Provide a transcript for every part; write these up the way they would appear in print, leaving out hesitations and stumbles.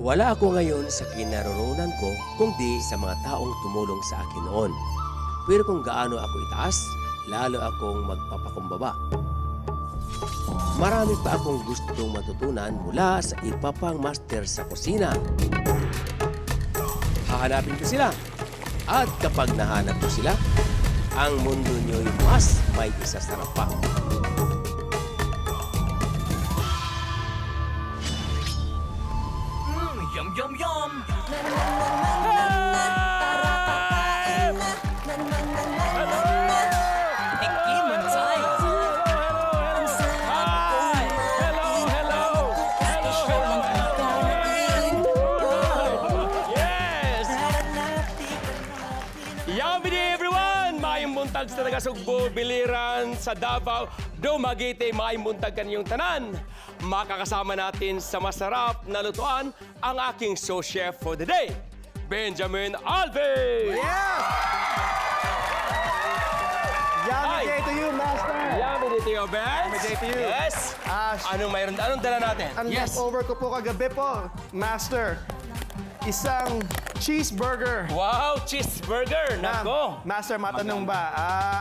Wala ako ngayon sa kinaroroonan ko kundi sa mga taong tumulong sa akin noon. Pero kung gaano ako itaas, lalo akong magpapakumbaba. Marami pa akong gustong matutunan mula sa iba pang master sa kusina. Hahanapin ko sila. At kapag nahanap ko sila, ang mundo niyo'y mas may isasarap pa. Yum, yum, yum! Tikiman tayo! Yes! Yummy day everyone! Maayong buntag sa taga-Sugbo, Biliran, sa Davao, Dumaguete, maayong buntag kanyang tanan. Makakasama natin sa masarap na lutuan ang aking sous chef for the day, Benjamin Alves! Yummy day to you, Master! Yummy day to you, Ben! Yummy day to you. Yes! Anong mayroon? Anong dala natin? Ang leftover ko po kagabi po, Master. Isang cheeseburger. Wow! Cheeseburger! Nako! Master, matanong ba,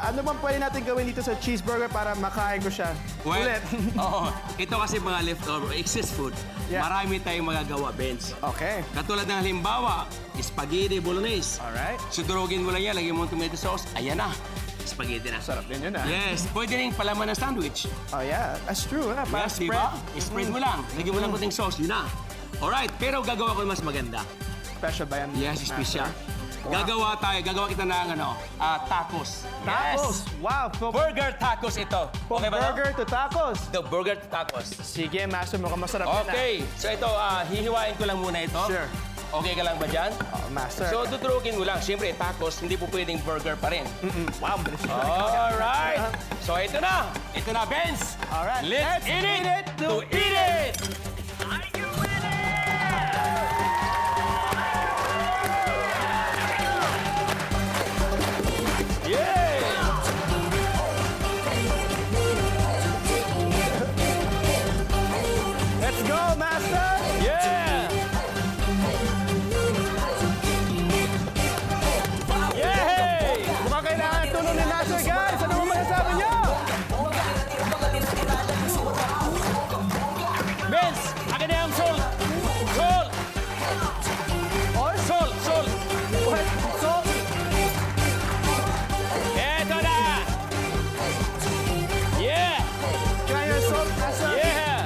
ano bang pwede natin gawin dito sa cheeseburger para makain ko siya? Well, Ulit. oo. Ito kasi mga leftover, excess food. Yeah. Marami tayong magagawa, Benz. Okay. Katulad ng halimbawa, spaghetti bolognese. Alright. Sudurugin mo lang yan, lagyan mo ng tomato sauce, ayan na. Spaghetti na. Sarap din yun, ah. Yes, pwede rin palaman ng sandwich. Oh, yeah. That's true, ha? Para Yes, di ba? Spread mo lang. Lagyan mo lang kuting sauce, yun na. Alright, pero gagawa ko mas maganda. Special ba yan? Yes, Master? special. Wow. Gagawa kita ng tacos. Tacos. Yes. Wow. Burger tacos ito. From Okay ba? burger to tacos. The burger tacos. Sige, Master. Mukhang masarap yan, ah. Okay, so ito, hihiwain ko lang muna ito. Sure. Okay ka lang ba dyan? Master. So, tuturugin mo lang. Siyempre, tacos, hindi po pwedeng burger pa rin. Wow, bilis yun. Alright! So, ito na. Ito na, Benz. Alright. Let's eat it to eat it! Yeah! Let's go, Master! Yeah! Yay! Mukhang kailangan ng tulong ni Master, guys! Ano mo masasabi niyo? Benz, akin na yung salt! Salt! Or? Salt! Salt! What? So, Eto na! Yeah! kaya salt, Master? Yeah!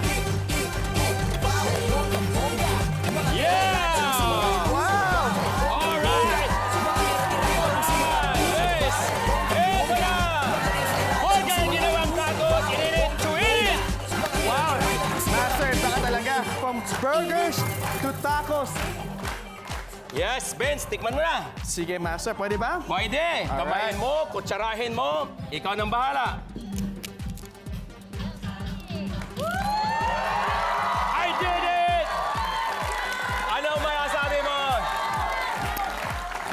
Yeah! Wow! Alright! Yes! Eto na! Huwag kang ginawang tacos, init to eat! Wow! Master, baka talaga. From burgers to tacos. Yes, Benz, tikman mo na. Sige, Master. Pwede ba? Pwede. Kabayin mo, kutsarahin mo. Ikaw nang bahala. I did it! Ano masasabi mo?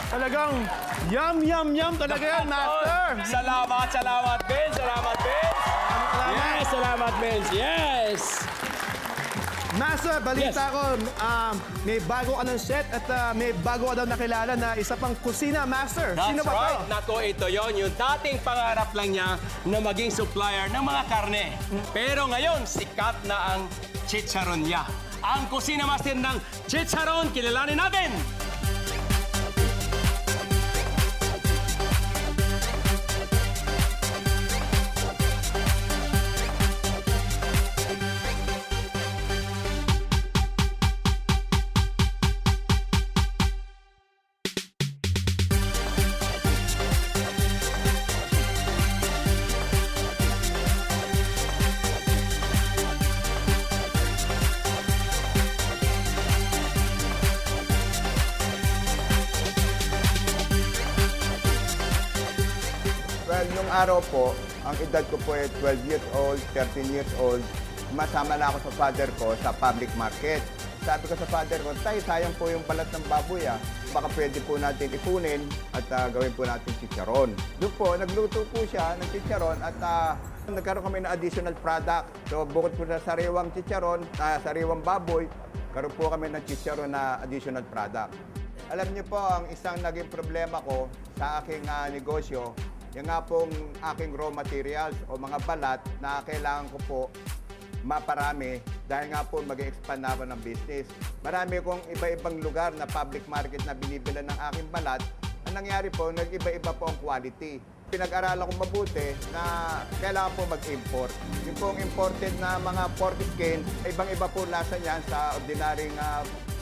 Talagang yum, yum, yum talaga yan, Master. Salamat, salamat, Ben. Salamat, Ben. Yes, salamat, Ben. Yes. Master, balita Yes. ko, may bago ka ng set at may bago ka daw nakilala na isa pang kusina, Master. That's Sino ba right. to? Nako, ito yon yung dating pangarap lang niya na maging supplier ng mga karne. Pero ngayon, sikat na ang chicharon niya. Ang kusina master ng chicharon, kilalanin natin! Well, nung araw po, ang edad ko po ay 12 years old, 13 years old. Masama na ako sa father ko sa public market. Sabi ko sa father ko, tay, sayang po yung balat ng baboy ah. Baka pwede po natin ipunin at gawin po natin chicharon. Doon po, nagluto po siya ng chicharon at nagkaroon kami ng additional product. So bukod po sa sariwang chicharon, sariwang baboy, karoon po kami ng chicharon na additional product. Alam niyo po, ang isang naging problema ko sa aking negosyo, yung nga pong aking raw materials o mga balat na kailangan ko po maparami dahil nga po mag-expand na ako ng business. Marami kong iba-ibang lugar na public market na binibilan ng aking balat. Ang nangyari po, nag-iba-iba po ang quality. Pinag-aralan ko mabuti na kailangan po mag-import. Yung pong imported na mga pork skin, ibang-iba po lasa niyan sa ordinaryong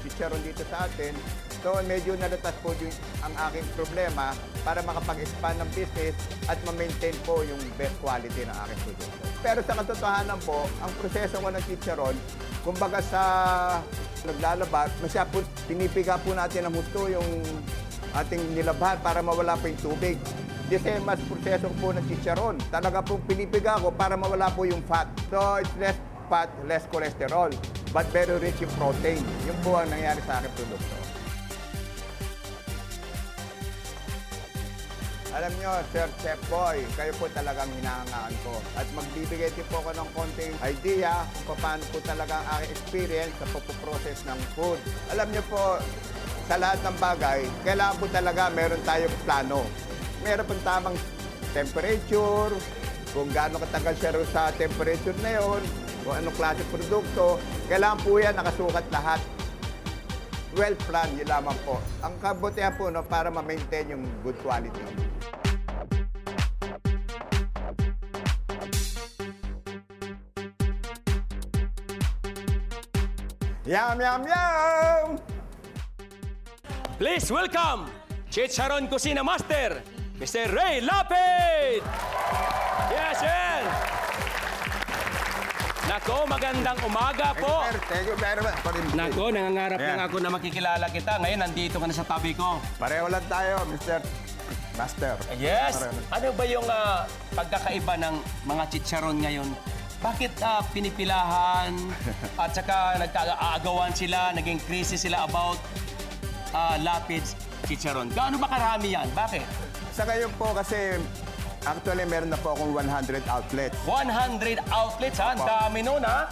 chicharon dito sa atin. So medyo nalatas po yung, ang aking problema para makapag-expand ng business at ma-maintain po yung best quality ng aking produkto. Pero sa katotohanan po, ang proseso ko ng chicharon, kumbaga sa naglalaba, pinipiga po natin ng husto yung ating nilabhan para mawala po yung tubig. The same as proseso po ng chicharon. Talaga pong pinipiga ko para mawala po yung fat. So it's less fat, less cholesterol, but very rich in protein. Yun po ang nangyari sa aking produkto. Alam nyo, Sir Chef Boy, kayo po talagang hinahangaan ko. At magbibigay din po ako ng konting idea kung paano po talaga ang aking experience sa pagpuprocess ng food. Alam nyo po, sa lahat ng bagay, kailangan po talaga meron tayong plano. Meron pong tamang temperature, kung gaano katagal siya rin sa temperature na yon, kung anong klase produkto, kailangan po yan nakasukat lahat. Well-planned, yun lamang po. Ang kabutihan po no, para ma-maintain yung good quality. Yum, yum, yum! Please welcome, Chicharon Kusina Master, Mr. Ray Lapid! Yes, sir! Nako, magandang umaga po. Thank you very much. Nako, nangangarap Yeah. lang ako na makikilala kita. Ngayon, nandito ka na sa tabi ko. Pareho lang tayo, Mr. Master. Yes! Pareho lang. Ano ba yung pagkakaiba ng mga chicharon ngayon? Bakit pinipilahan at saka nagkagawan sila, naging crazy sila about Lapid's chicharon? Gaano ba karami yan? Bakit? Sa ngayon po kasi, actually meron na po akong 100 outlets. 100 outlets, ha? Ang Opo. dami nun, ha?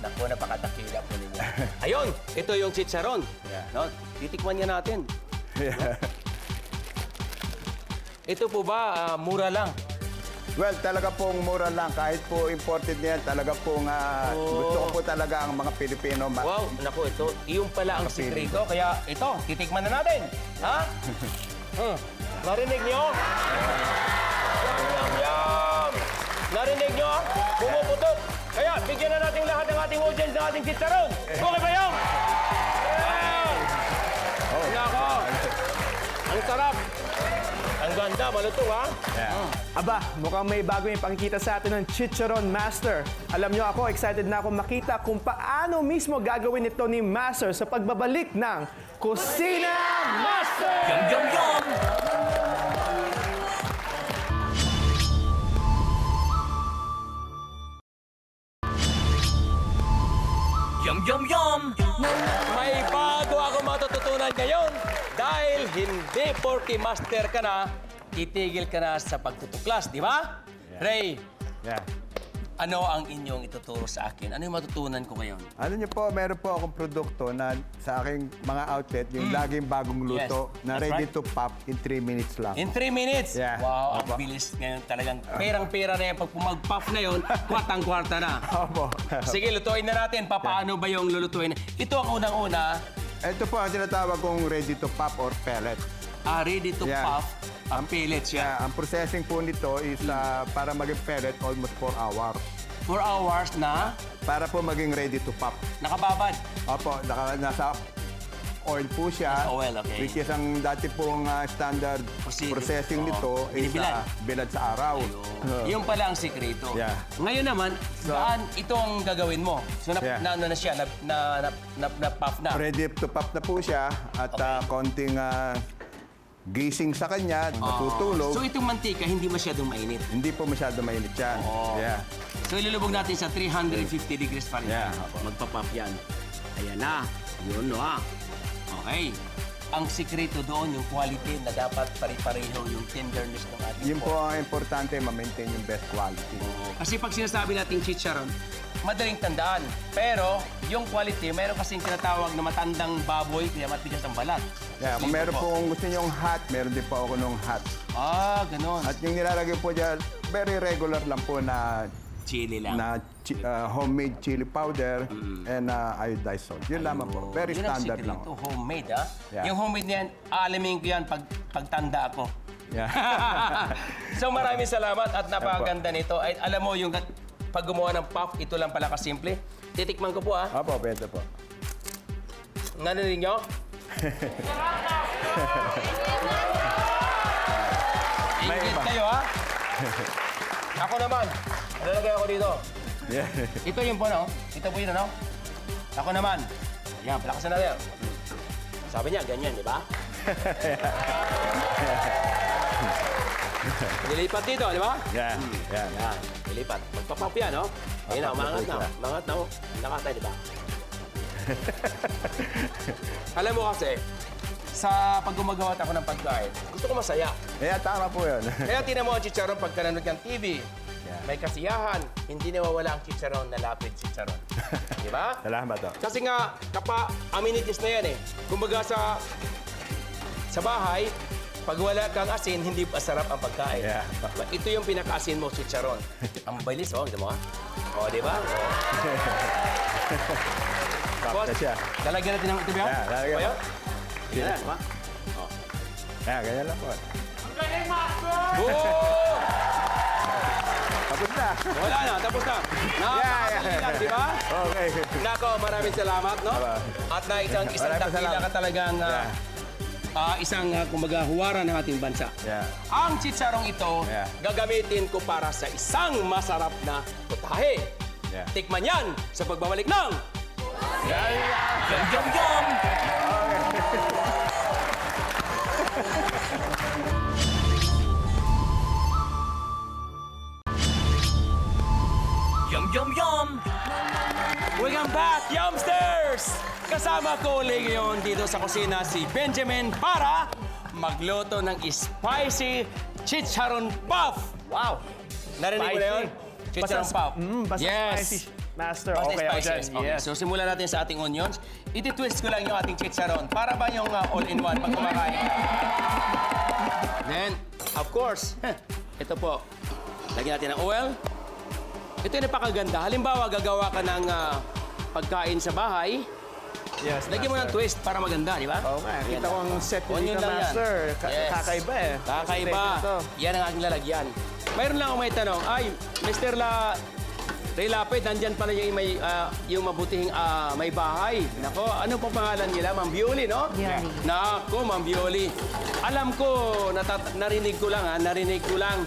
Naku, napakadakila po ninyo. Ayun, ito yung chicharon. Yeah. No, titikman niya natin. Ito po ba, mura lang? Well, talaga pong mura lang. Kahit po imported niyan, talaga pong gusto ko po talaga ang mga Pilipino. Wow, naku, ito, yung pala ang Kapili. sikrito. Kaya ito, titikman na natin. Ha? Narinig niyo? Yum, yum, yum! Narinig niyo? Pumuputok. Kaya, bigyan na natin lahat ng ating audience ng ating chicharon. Okay ba yun? Ayan! Nako! Ang sarap! Ang ganda, malutong, ha? Aba, mukhang may bago yung pakikita sa atin ng Chicharon Master. Alam nyo ako, excited na ako makita kung paano mismo gagawin ito ni Master sa pagbabalik ng Kusina Master! Yum, yum, yum! Yum, yum, yum! May bago ako matututunan ngayon dahil hindi porke master ka na, titigil ka na sa pagtutuklas, di ba? Ray, Yeah. ano ang inyong ituturo sa akin? Ano yung matutunan ko ngayon? Ano niyo po, meron po akong produkto na sa aking mga outlet, yung laging bagong luto, Yes, na that's ready right. to pop in 3 minutes lang. In 3 minutes? Yeah. Wow, ang Opo. bilis ngayon talagang perang-pera na yan. Pag pumag-puff na yun, kwartang-kwarta na. Opo. Sige, lutuin na natin. Paano ba yung lulutuin? Ito ang unang-una, Ito po ang tinatawag kong ready to pop or pellet. ready to Yeah. puff ang pellets yan. Ang processing po nito is para maging pellet almost 4 hours. 4 hours na Para po maging ready to pop. nakababad. Opo, nasa oil po siya. Nasa oil, okay. Which is ang dati pong standard Procedure. processing Oo. nito is Binibilad. bilad sa araw. Yung pala ang sikreto. Yeah. Ngayon naman, saan itong gagawin mo? So, Yeah. ano na siya? Na-puff na. Ready to pop na po siya at konting gising sa kanya, matutulog. So, itong mantika, hindi masyadong mainit. Hindi po masyado mainit yan. Oo. Yeah. So, ilulubog natin sa 350 degrees Fahrenheit. Yeah. Magpa-puff yan. Ayan na. Yun, no, ha? Okay. Ang sikreto doon, yung quality na dapat pare-pareho yung tenderness ng ating Yun po ang importante, ma-maintain yung best quality. Kasi pag sinasabi nating chicharon, madaling tandaan. Pero yung quality, meron kasing tinatawag na matandang baboy, kaya matigas ang balat. Yeah, kung Dito meron po. pong gusto nyong hot, meron din po ako nung hot. Ah, ganun. At yung nilalagay po dyan, very regular lang po na Chili lang. homemade chili powder and iodized salt. Yun lamang po. Very Yun ang standard lang. sikreto, homemade, ha? Yeah. Yung homemade niyan, alamin ko yan pagtanda ako. Yeah. So maraming salamat at napakaganda nito. Ay, alam mo, yung pag gumawa ng puff, ito lang pala kasimple. Titikman ko po, ha? Opo, pwede po. Narinig nyo? Ingit kayo, ha? Ako naman. Lalagay ako dito. Yeah. Ito yung po, no? Ito po yun, no? Ako naman. Yan, palakasan natin. Sabi niya, ganyan, di ba? Nilipat dito, di ba? Yeah. Yeah. Yan, nilipat. Magpapap yan, no? Ayun na, umangat na. Umangat na, oh. Nakatay, di ba? Alam mo kasi, sa pag gumagawa ako ng pagkain, gusto ko masaya. Yeah, tama po yun. Kaya tinan mo ang chicharon pag nanonood ng TV. Yeah. May kasiyahan. Hindi nawawala ang chicharon na lapid chicharon. Di ba? Salamat po. Kasi nga, amenities na yan eh. Kumbaga sa bahay, pag wala kang asin, hindi masarap ang pagkain. Yeah. Ito yung pinaka-asin mo, chicharon. Ang bilis, oh. Di mo, ha? O, di ba? O. Tapos na siya. Lalagyan natin ng ito ba? Yeah, lalagyan Ba mo. yun? Yan na, di ba? Yeah, ganyan lang po. Oh! Tapos na. Wala na, tapos na. Nakakasali lang, di ba? Okay. Nako, maraming salamat, no? Aba. At na isang Maraming dakila salamat. ka talagang isang kumbaga huwaran ng ating bansa. Yeah. Ang chicharong ito, Yeah. gagamitin ko para sa isang masarap na putahe. Yeah. Tikman yan sa pagbabalik ng... Yum, yum, yum! Yum, yum, yum! Welcome back, Yumsters! Kasama ko ulit ngayon dito sa kusina si Benjamin para magluto ng spicy chicharon puff. Wow! Narinig mo na yun? Chicharon puff. Basta yes. spicy, Master. Basta Okay ako dyan. spices. Okay, Yes. so simulan natin sa ating onions. Iti-twist ko lang yung ating chicharon para ba yung all-in-one pag kumakain ka. Then, of course, ito po. Lagyan natin ng oil. Ito yung napakaganda. Halimbawa, gagawa ka ng pagkain sa bahay. Yes, Lagyan mo ng Master. twist para maganda, di ba? Oo nga. Kita ko ang set ko Onion dito, lang yan. Master. Yes. Kakaiba eh. Kakaiba. Ito. Yan ang aking lalagyan. Mayroon lang ako may tanong. Ay, Mr. Ray Lapid, nandyan pala yung mabutihing may bahay. Nako, ano po pangalan nila? Ma'am Bioli, no? Bioli. Nako, Ma'am Bioli. Alam ko, narinig ko lang.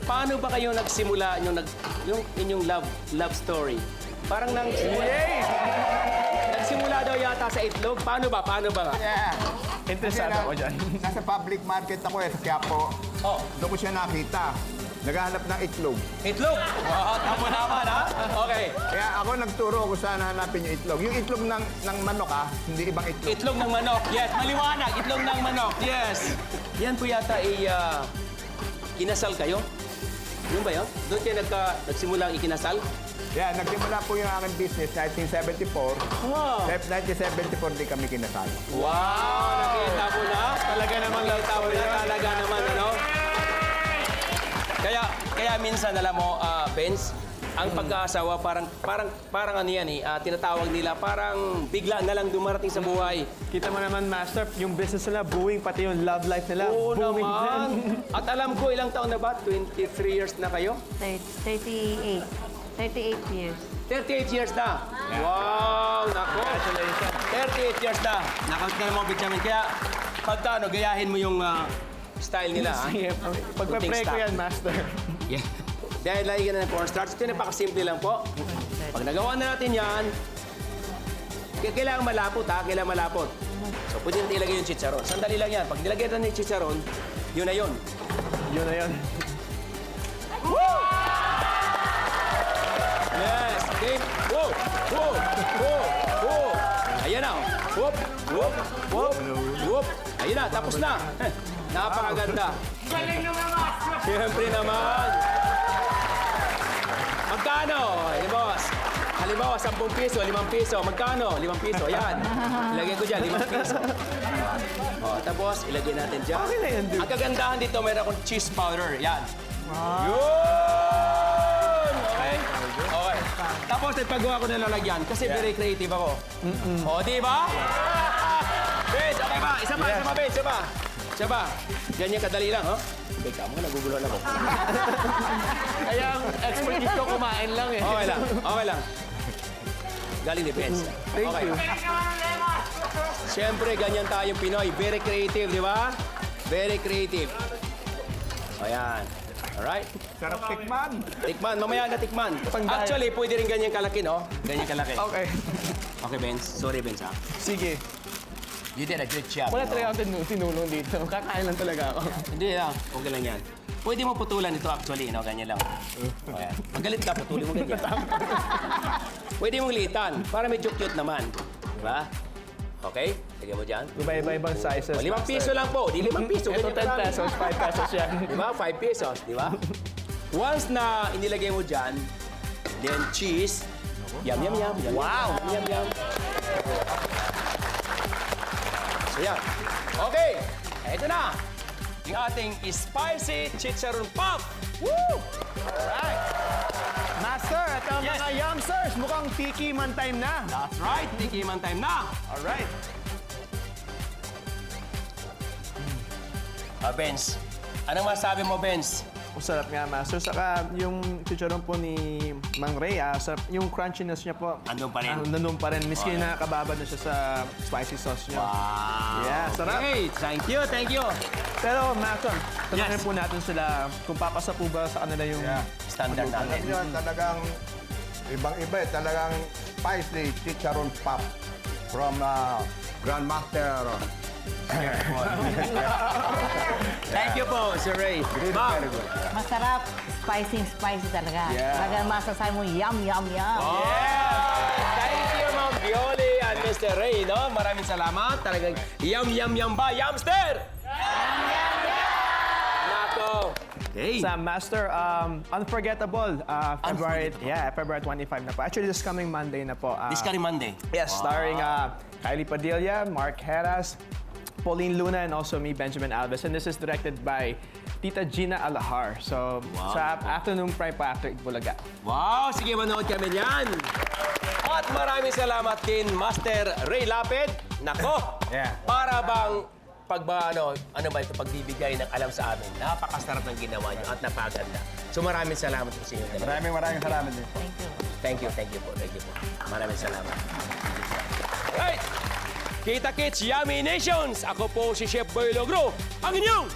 Paano ba kayo nagsimula yung inyong love story? Parang nagsimula daw yata sa itlog. Paano ba? Yeah. Interesado Kasi ako dyan. Nasa public market ako sa Quiapo. Oh, Doon ko siya nakita. Naghahanap ng itlog. itlog. Tama naman, ha? Okay. Kaya ako nagturo kung saan hanapin yung itlog. Yung itlog ng manok hindi ibang itlog. Itlog ng manok. Yes, maliwanag. Itlog ng manok. Yes. Yan po yata kinasal kayo? Yun ba yun? Doon kayo nagsimula ang ikinasal? Yeah, nagsimula po yung aking business 1974. Oh. 1974 din kami kinasal. Wow! Nakita mo na? Talaga naman nakita mo na. Talaga naman, ano? Kaya minsan, alam mo, Benz, ang pag-aasawa parang ano yan tinatawag nila, parang bigla na lang dumarating sa buhay. Kita mo naman, Master, yung business nila, booming, pati yung love life nila. Oo booming naman. din. At alam ko, ilang taon na ba? 23 years na kayo? 38. 38 years. 38 years na. Wow, nako. Congratulations. 38 years na. Nakakita mo, Benjamin. Kaya pagka gayahin mo yung style nila. Sige, pagpa-pray ko yan, Master. Yeah. Dahil lagyan na ng cornstarch. Ito napakasimple lang po. Pag nagawa na natin yan, kailangan malapot, ha? Kailangan malapot. So, pwede natin ilagay yung chicharon. Sandali lang yan. Pag nilagay natin yung chicharon, yun na yun. Yun na yun. Yes. Okay. Whoa! Whoa! Whoa! Whoa! Ayan na. Whoop! Whoop! Whoop! Whoop! Ayan na. Tapos na. Napakaganda. Galing naman, Master. Siyempre naman. Magkano? Halimbawa, 10 piso, 5 piso. Magkano? 5 piso. Yan. Ilagay ko dyan, 5 piso. Tapos, ilagay natin dyan. Okay na yan, dude. Ang kagandahan dito, meron akong cheese powder. Yan. Yun! Okay? Okay. Tapos, nagpagawa ko na lalagyan kasi very creative ako. O, di ba? Benz, okay ba? Isa pa, Benz, isa pa. Isa pa. Ganyan kadali lang, ha? Teka mo, naguguluhan ako. Kaya ang expertise ko kumain lang eh. Okay lang, okay lang. Galing ni Benz. Thank you. Siyempre, ganyan tayong Pinoy. Very creative, di ba? Very creative. Ayan. Alright. Sarap tikman. Tikman, mamaya na tikman. Actually, pwede rin ganyan kalaki, no? Ganyan kalaki. Okay. Okay, Benz. Sorry, Benz, ha? Sige. You did a good job. Wala no? talaga akong tinulong dito. Kakain lang talaga ako. Hindi lang. Okay lang yan. Pwede mo putulan ito actually, no? Ganyan lang. Ayan. Magalit ka, putulin mo ganyan. Pwede mong litan para medyo cute naman. Diba? Okay? Lagyan mo dyan. Iba-ibang sizes. O, 5 piso lang po. Di 5 piso. Ito ganyan 10 karami. pesos, 5 pesos yan. Di ba? 5 pesos. Di ba? Once na inilagay mo dyan, then cheese. Yum, yum, yum. yum Wow! Yum, yum. So yan. Okay. Ito na. Yung ating spicy chicharon pop. Woo! Alright. Master, ito ang Yes. mga yumsters. Mukhang tiki man time na. That's right. Tikiman time na. Alright. Benz. Anong masabi mo, Benz? Ang sarap nga, Master. Saka yung chicharon po ni Mang Ray, sarap. Yung crunchiness niya po. Andun pa rin. Nandun pa rin. Miski nakakababa na siya sa spicy sauce niya. Wow. Yeah, sarap. Okay. Thank you. Thank you. Pero, Master, tanongin Yes. po natin sila kung papasa po ba sa kanila yung... Standard Alam natin. nyo, talagang ibang-iba eh. Talagang spicy chicharon pop from Grandmaster. Thank you po, Sir Ray. Ma'am. Very good. Masarap. Spicy talaga. Talagang masasabi mo, yum, yum, yum. Thank you, Ma'am Violi and Mr. Ray, no? Maraming salamat. Talagang yum, yum, yum ba? Yumster! Nako. Okay. Sa Master, Unforgettable, February 25 na po. Actually, this coming Monday na po. This coming Monday. Yes, starring Kylie Padilla, Mark Heras, Pauline Luna, and also me, Benjamin Alves. And this is directed by Tita Gina Alahar. So, sa afternoon prime po after Bulaga. Wow, sige, manood kami niyan. At maraming salamat din, Master Ray Lapid. Nako, para bang ano ba ito, pagbibigay ng alam sa amin. Napakasarap ng ginawa niyo at napaganda. So maraming salamat po sa inyo. Maraming salamat din. Thank you. Thank you po. Maraming salamat. Right! Kita Kits, Yummy Nations! Ako po si Chef Boy Logro, ang inyong